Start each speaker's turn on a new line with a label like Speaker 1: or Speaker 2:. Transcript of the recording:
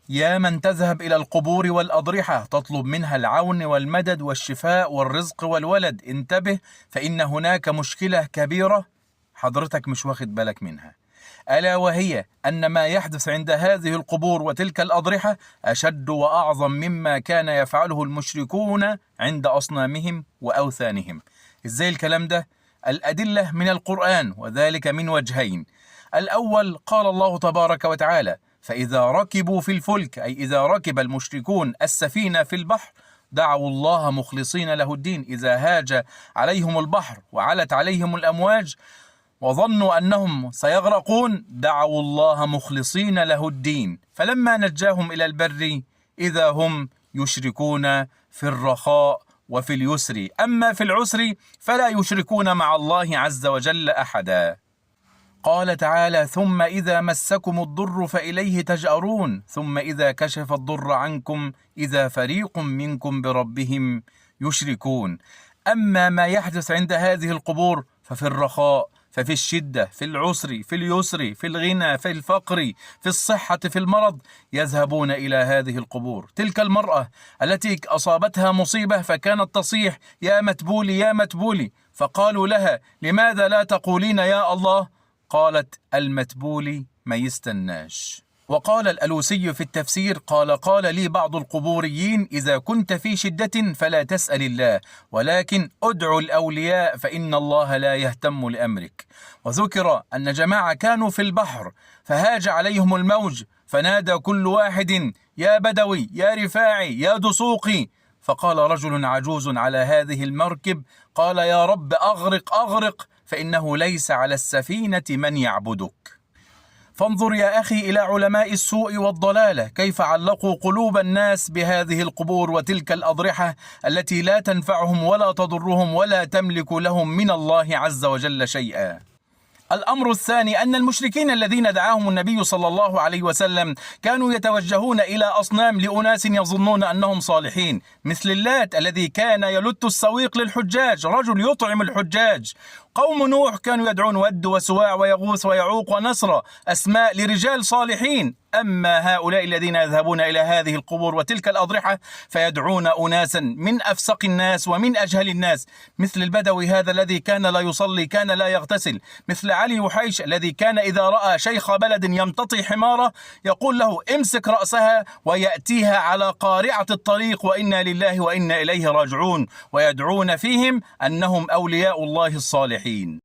Speaker 1: يا من تذهب إلى القبور والأضرحة تطلب منها العون والمدد والشفاء والرزق والولد، انتبه، فإن هناك مشكلة كبيرة حضرتك مش واخد بالك منها، ألا وهي أن ما يحدث عند هذه القبور وتلك الأضرحة أشد وأعظم مما كان يفعله المشركون عند أصنامهم وأوثانهم. إزاي الكلام ده؟ الأدلة من القرآن، وذلك من وجهين. الأول قال الله تبارك وتعالى: فإذا ركبوا في الفلك، أي إذا ركب المشركون السفينة في البحر، دعوا الله مخلصين له الدين. إذا هاج عليهم البحر وعلت عليهم الأمواج وظنوا أنهم سيغرقون، دعوا الله مخلصين له الدين، فلما نجاهم إلى البر إذا هم يشركون في الرخاء وفي اليسر، أما في العسر فلا يشركون مع الله عز وجل أحدا. قال تعالى: ثم إذا مسكم الضر فإليه تجأرون ثم إذا كشف الضر عنكم إذا فريق منكم بربهم يشركون. أما ما يحدث عند هذه القبور ففي الرخاء، ففي الشدة، في العسر، في اليسر، في الغنى، في الفقر، في الصحة، في المرض، يذهبون إلى هذه القبور. تلك المرأة التي أصابتها مصيبة فكانت تصيح: يا متبولي يا متبولي، فقالوا لها: لماذا لا تقولين يا الله؟ قالت: المتبولي ما يستناش. وقال الألوسي في التفسير: قال لي بعض القبوريين: إذا كنت في شدة فلا تسأل الله، ولكن ادعوا الأولياء فإن الله لا يهتم لأمرك. وذكر أن جماعة كانوا في البحر فهاج عليهم الموج فنادى كل واحد: يا بدوي يا رفاعي يا دسوقي، فقال رجل عجوز على هذه المركب: قال: يا رب أغرق أغرق، فإنه ليس على السفينة من يعبدك. فانظر يا أخي إلى علماء السوء والضلالة كيف علقوا قلوب الناس بهذه القبور وتلك الأضرحة التي لا تنفعهم ولا تضرهم ولا تملك لهم من الله عز وجل شيئا. الأمر الثاني أن المشركين الذين دعاهم النبي صلى الله عليه وسلم كانوا يتوجهون إلى أصنام لأناس يظنون أنهم صالحين، مثل اللات الذي كان يلت السويق للحجاج، رجل يطعم الحجاج. قوم نوح كانوا يدعون ود وسواع ويغوث ويعوق ونسر، أسماء لرجال صالحين. أما هؤلاء الذين يذهبون إلى هذه القبور وتلك الأضرحة فيدعون أناسا من أفسق الناس ومن أجهل الناس، مثل البدوي هذا الذي كان لا يصلي، كان لا يغتسل، مثل علي وحيش الذي كان إذا رأى شيخ بلد يمتطي حمارة يقول له: امسك رأسها، ويأتيها على قارعة الطريق وإنا لله وإنا إليه راجعون، ويدعون فيهم أنهم أولياء الله الصالحين.